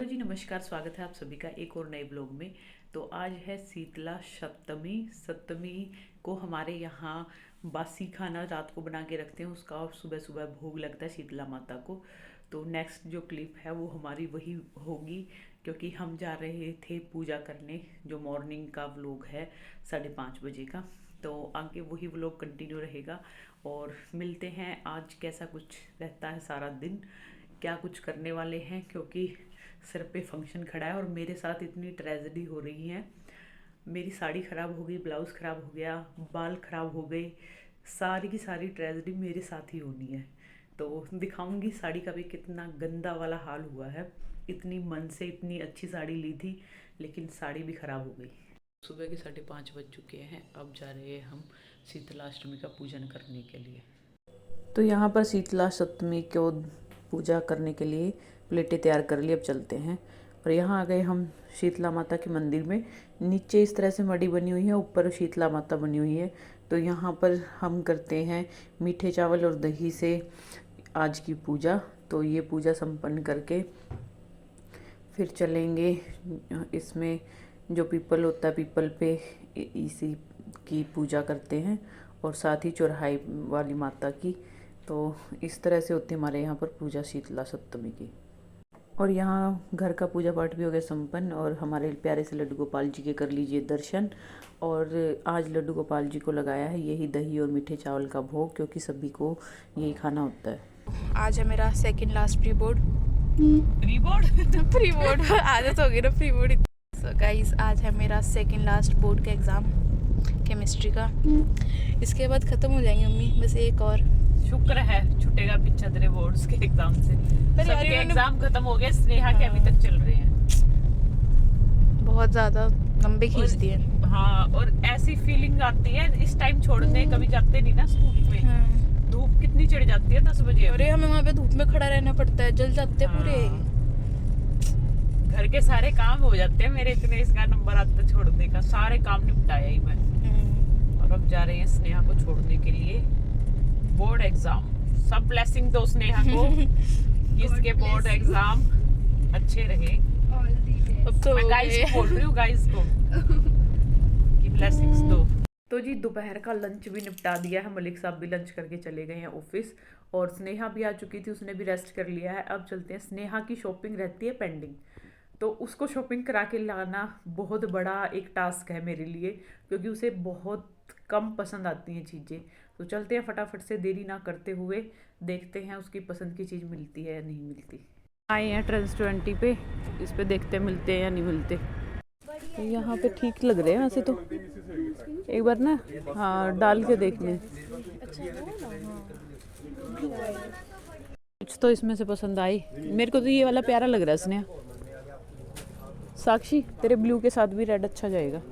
तो जी नमस्कार, स्वागत है आप सभी का एक और नए ब्लॉग में। तो आज है शीतला सप्तमी। सप्तमी को हमारे यहाँ बासी खाना रात को बना के रखते हैं, उसका और सुबह सुबह भोग लगता है शीतला माता को। तो नेक्स्ट जो क्लिप है वो हमारी वही होगी, क्योंकि हम जा रहे थे पूजा करने। जो मॉर्निंग का व्लॉग है 5:30 बजे का, तो आगे वही व्लॉग कंटिन्यू रहेगा। और मिलते हैं आज कैसा कुछ रहता है सारा दिन, क्या कुछ करने वाले हैं, क्योंकि सर पे फंक्शन खड़ा है और मेरे साथ इतनी ट्रेजेडी हो रही है। मेरी साड़ी ख़राब हो गई, ब्लाउज़ ख़राब हो गया, बाल ख़राब हो गए, सारी की सारी ट्रेजेडी मेरे साथ ही होनी है। तो दिखाऊंगी साड़ी का भी कितना गंदा वाला हाल हुआ है। इतनी मन से इतनी अच्छी साड़ी ली थी, लेकिन साड़ी भी ख़राब हो गई। सुबह के 5:30 बज चुके हैं। अब जा रहे हैं हम शीतलाष्टमी का पूजन करने के लिए। तो यहाँ पर शीतला सप्तमी को पूजा करने के लिए प्लेटें तैयार कर ली। अब चलते हैं। और यहाँ आ गए हम शीतला माता के मंदिर में। नीचे इस तरह से मड़ी बनी हुई है, ऊपर शीतला माता बनी हुई है। तो यहाँ पर हम करते हैं मीठे चावल और दही से आज की पूजा। तो ये पूजा संपन्न करके फिर चलेंगे। इसमें जो पीपल होता है, पीपल पे इसी की पूजा करते हैं, और साथ ही चौराहे वाली माता की। तो इस तरह से होती है हमारे यहाँ पर पूजा शीतला सप्तमी की। और यहाँ घर का पूजा पाठ भी हो गया संपन्न, और हमारे प्यारे से लड्डू गोपाल जी के कर लीजिए दर्शन। और आज लड्डू गोपाल जी को लगाया है यही दही और मीठे चावल का भोग, क्योंकि सभी को यही खाना होता है। आज है मेरा second last pre board. Pre board pre board आदत हो गई ना प्री बोर्ड। सो गाइस, आज है मेरा सेकंड लास्ट बोर्ड का एग्ज़ाम केमिस्ट्री का। इसके बाद ख़त्म हो जाएंगे मम्मी, बस एक और। शुक्र है छूटेगा पीछे तेरे बोर्ड्स के एग्जाम से। पर यार सबके इन्होंने एग्जाम खत्म हो गए, स्नेहा के अभी तक चल रहे हैं। बहुत ज़्यादा लंबे खींच दिए। हाँ, और ऐसी फीलिंग आती है इस टाइम छोड़ने, कभी जाते नहीं ना स्कूल में। धूप कितनी चढ़ जाती है 10 बजे। अरे हमें वहाँ पे धूप में खड़ा रहना पड़ता है, जल जाते हैं पूरे। घर के सारे काम हो जाते हैं मेरे, इतने इसका नंबर आता छोड़ने का, सारे काम निपटाया ही मैं। और अब जा रहे हैं स्नेहा को छोड़ने के लिए बोर्ड एग्जाम। सब ब्लेसिंग दो स्नेहा को इसके बोर्ड एग्जाम अच्छे रहे। अब तो मैं गाइस को बोल रही हूँ, गाइस को कि ब्लेसिंग्स दो। तो जी दोपहर का लंच भी निपटा दिया है, मलिक साहब भी लंच करके चले गए हैं ऑफिस, और स्नेहा भी आ चुकी थी, उसने भी रेस्ट कर लिया है। अब चलते हैं, स्नेहा की शॉपिंग रहती है पेंडिंग, तो उसको शॉपिंग करा के लाना बहुत बड़ा एक टास्क है मेरे लिए, क्योंकि उसे बहुत कम पसंद आती हैं चीज़ें। तो चलते हैं फटाफट से, देरी ना करते हुए, देखते हैं उसकी पसंद की चीज़ मिलती है या नहीं मिलती। आए हैं ट्रांस20 पे, इस पे देखते हैं मिलते हैं या नहीं मिलते। तो यहाँ पे ठीक लग रहे हैं वैसे तो, एक बार ना हाँ डाल के देखने। कुछ तो इसमें से पसंद आई मेरे को, तो ये वाला प्यारा लग रहा है स्नेहा। साक्षी तेरे ब्लू के साथ भी रेड अच्छा जाएगा,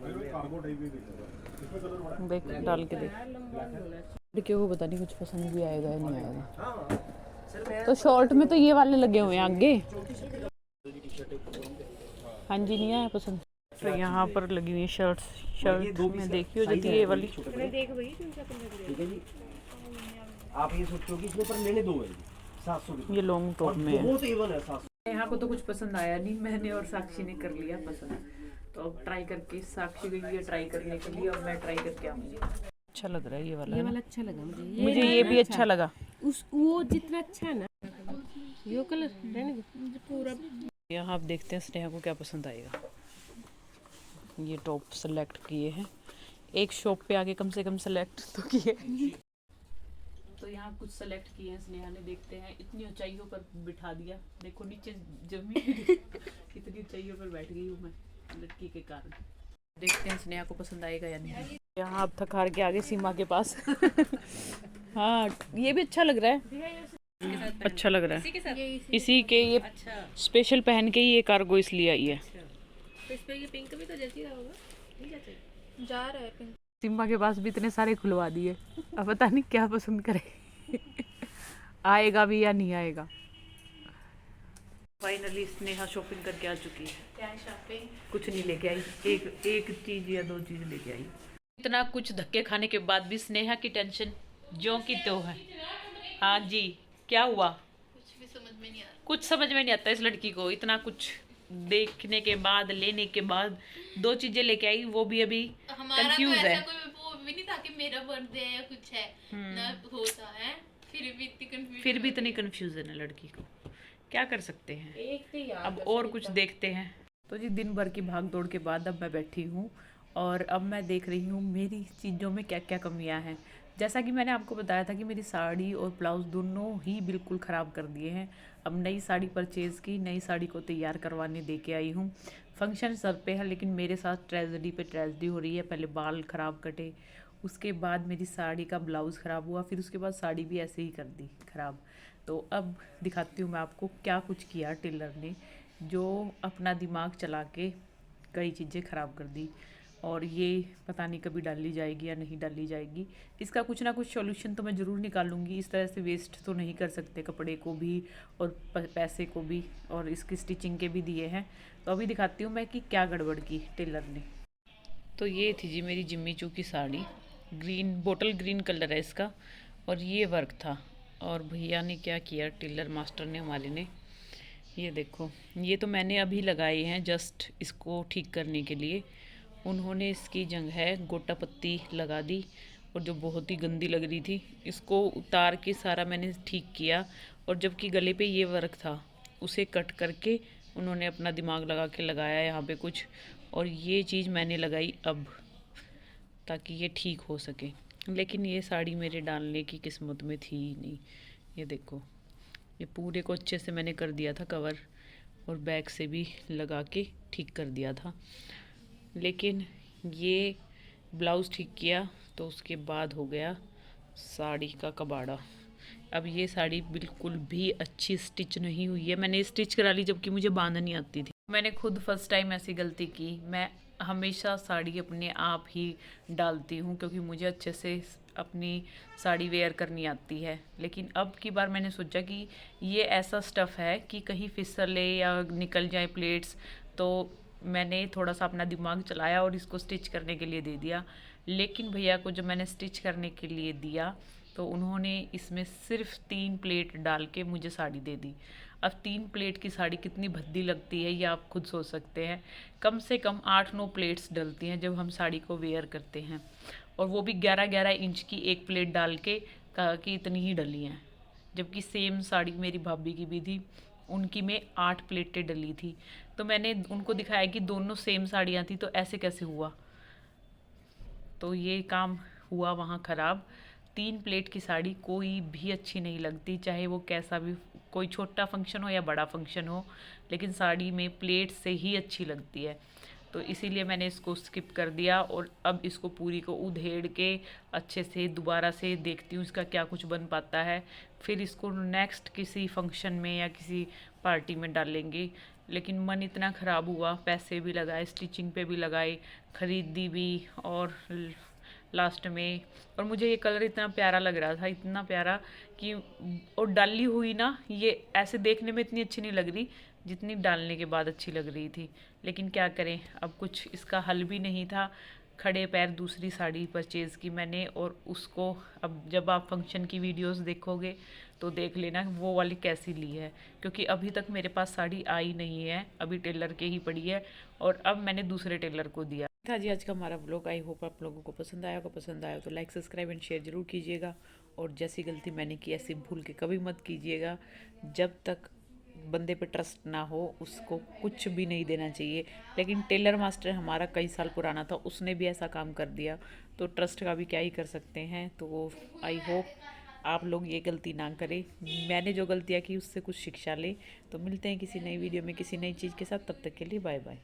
देख डाल के देख। लड़कियों को पता नहीं कुछ पसंद भी आएगा या नहीं आएगा। तो शॉर्ट में तो ये वाले लगे हुए हैं आगे। हाँ जी, नहीं आया पसंद। तो यहाँ पर लगी हुई शर्ट में देखी हो जाती है ये वाली। आप ये सोचो कि इसके ऊपर मैंने दो है 700 ये लॉन्ग टॉप में है। बहुत एवन है 700। यहाँ को तो कुछ पसंद आया नहीं, मैंने और साक्षी ने कर लिया पसंद। तो अब ट्राई करके, साक्षी गई है ट्राई करने के लिए, अब मैं ट्राई करके आऊंगी। अच्छा लग रहा है ये वाला अच्छा लगा मुझे ये भी अच्छा लगा। उस वो जितना अच्छा है ना यो कलर रहने दो पूरा। यहाँ आप देखते हैं स्नेहा को क्या पसंद आएगा। ये टॉप सेलेक्ट किए हैं, एक शॉप पे आके कम से कम सेलेक्ट तो किए। तो यहाँ कुछ सेलेक्ट किए हैं स्नेहा ने, देखते हैं। इतनी ऊंचाइयों पर बिठा दिया, देखो नीचे जमीन कितनी ऊंचाइयों पर बैठ गई हूँ मैं लड़की के कारण। देखते हैं स्नेहा को पसंद आएगा या नहीं। यहाँ अब थक हार के आगे सीमा के पास हाँ ये भी अच्छा लग रहा है, अच्छा लग रहा है। इसी के ये स्पेशल पहन के ही ये कार्गो इसलिए आई है। तो इस पे ये पिंक भी तो जैसी रहा होगा, नहीं जैसे जा रहा है पिंक। सिम्बा के पास भी इतने सारे खुलवा दिए, अब पता नहीं क्या पसंद करे आएगा भी या नहीं आएगा। फाइनली स्नेहा शॉपिंग करके आ चुकी है। क्या शॉपिंग? कुछ नहीं लेके आई, एक चीज या दो चीज लेके आई। इतना कुछ धक्के खाने के बाद भी स्नेहा की टेंशन जो की तो है। हाँ जी, क्या हुआ? कुछ भी समझ में नहीं आ रहा। कुछ समझ में नहीं आता इस लड़की को, इतना कुछ देखने के बाद, लेने के बाद 2 चीजें लेके आई, वो भी अभी कंफ्यूज है। कोई वो भी नहीं था कि मेरा बर्थडे है या कुछ है ना होता है, फिर भी इतनी कंफ्यूजन है लड़की को, क्या कर सकते हैं। एक तो याद अब और कुछ देखते हैं। तो जी दिन भर की भाग दौड़ के बाद अब मैं बैठी हूँ और अब मैं देख रही हूँ मेरी चीज़ों में क्या क्या कमियाँ हैं। जैसा कि मैंने आपको बताया था कि मेरी साड़ी और ब्लाउज़ दोनों ही बिल्कुल ख़राब कर दिए हैं। अब नई साड़ी परचेज़ की, नई साड़ी को तैयार करवाने दे के आई हूँ। फंक्शन सब पे है लेकिन मेरे साथ ट्रेजेडी पे ट्रेजेडी हो रही है। पहले बाल ख़राब कटे, उसके बाद मेरी साड़ी का ब्लाउज़ ख़राब हुआ, फिर उसके बाद साड़ी भी ऐसे ही कर दी ख़राब। तो अब दिखाती हूँ मैं आपको क्या कुछ किया टेलर ने, जो अपना दिमाग चला के कई चीज़ें ख़राब कर दी। और ये पता नहीं कभी डाली जाएगी या नहीं डाली जाएगी। इसका कुछ ना कुछ सॉल्यूशन तो मैं ज़रूर निकालूंगी। इस तरह से वेस्ट तो नहीं कर सकते, कपड़े को भी और पैसे को भी, और इसकी स्टिचिंग के भी दिए हैं। तो अभी दिखाती हूँ मैं कि क्या गड़बड़ की टेलर ने। तो ये थी जी मेरी जिम्मी चू की sari, green bottle green colour है इसका, और ये वर्क था। और भैया ने क्या किया, टेलर मास्टर ने हमारे ने, ये देखो, ये तो मैंने अभी लगाए हैं जस्ट इसको ठीक करने के लिए। उन्होंने इसकी जगह गोटा पत्ती लगा दी, और जो बहुत ही गंदी लग रही थी, इसको उतार के सारा मैंने ठीक किया। और जबकि गले पे ये वर्क था, उसे कट करके उन्होंने अपना दिमाग लगा के लगाया यहाँ पे कुछ, और ये चीज़ मैंने लगाई अब, ताकि ये ठीक हो सके। लेकिन ये साड़ी मेरे डालने की किस्मत में थी ही नहीं। ये देखो, ये पूरे को अच्छे से मैंने कर दिया था कवर, और बैक से भी लगा के ठीक कर दिया था। लेकिन ये ब्लाउज़ ठीक किया तो उसके बाद हो गया साड़ी का कबाड़ा। अब ये साड़ी बिल्कुल भी अच्छी स्टिच नहीं हुई है। मैंने स्टिच करा ली जबकि मुझे बांधनी आती थी। मैंने खुद फर्स्ट टाइम ऐसी गलती की। मैं हमेशा साड़ी अपने आप ही डालती हूँ क्योंकि मुझे अच्छे से अपनी साड़ी वेयर करनी आती है। लेकिन अब की बार मैंने सोचा कि ये ऐसा स्टफ़ है कि कहीं फिसले या निकल जाए प्लेट्स, तो मैंने थोड़ा सा अपना दिमाग चलाया और इसको स्टिच करने के लिए दे दिया। लेकिन भैया को जब मैंने स्टिच करने के लिए दिया तो उन्होंने इसमें सिर्फ 3 प्लेट डाल के मुझे साड़ी दे दी। अब 3 प्लेट की साड़ी कितनी भद्दी लगती है ये आप खुद सोच सकते हैं। कम से कम 8-9 प्लेट्स डलती हैं जब हम साड़ी को वेयर करते हैं, और वो भी 11-11 इंच की एक प्लेट डाल के कहा कि इतनी ही डली हैं। जबकि सेम साड़ी मेरी भाभी की भी थी, उनकी में 8 प्लेटें डली थी। तो मैंने उनको दिखाया कि दोनों सेम साड़ियाँ थी, तो ऐसे कैसे हुआ। तो ये काम हुआ वहाँ ख़राब। 3 प्लेट की साड़ी कोई भी अच्छी नहीं लगती, चाहे वो कैसा भी, कोई छोटा फंक्शन हो या बड़ा फंक्शन हो, लेकिन साड़ी में प्लेट से ही अच्छी लगती है। तो इसीलिए मैंने इसको स्किप कर दिया, और अब इसको पूरी को उधेड़ के अच्छे से दोबारा से देखती हूँ इसका क्या कुछ बन पाता है। फिर इसको नेक्स्ट किसी फंक्शन में या किसी पार्टी में डालेंगे। लेकिन मन इतना ख़राब हुआ, पैसे भी लगाए, स्टिचिंग पे भी लगाए, ख़रीदी भी, और लास्ट में, और मुझे ये कलर इतना प्यारा लग रहा था, इतना प्यारा कि, और डाली हुई ना, ये ऐसे देखने में इतनी अच्छी नहीं लग रही जितनी डालने के बाद अच्छी लग रही थी। लेकिन क्या करें, अब कुछ इसका हल भी नहीं था। खड़े पैर दूसरी साड़ी परचेज़ की मैंने, और उसको अब जब आप फंक्शन की वीडियोस देखोगे तो देख लेना वो वाली कैसी ली है, क्योंकि अभी तक मेरे पास साड़ी आई नहीं है, अभी टेलर के ही पड़ी है, और अब मैंने दूसरे टेलर को दिया था। जी आज का हमारा व्लॉग, आई होप आप लोगों को पसंद आया होगा। पसंद आया तो लाइक सब्सक्राइब एंड शेयर ज़रूर कीजिएगा, और जैसी गलती मैंने की ऐसी भूल के कभी मत कीजिएगा। जब तक बंदे पे ट्रस्ट ना हो उसको कुछ भी नहीं देना चाहिए। लेकिन टेलर मास्टर हमारा कई साल पुराना था, उसने भी ऐसा काम कर दिया, तो ट्रस्ट का भी क्या ही कर सकते हैं। तो आई होप आप लोग ये गलती ना करें। मैंने जो गलतियाँ की उससे कुछ शिक्षा लें। तो मिलते हैं किसी नई वीडियो में किसी नई चीज़ के साथ, तब तक के लिए बाय बाय।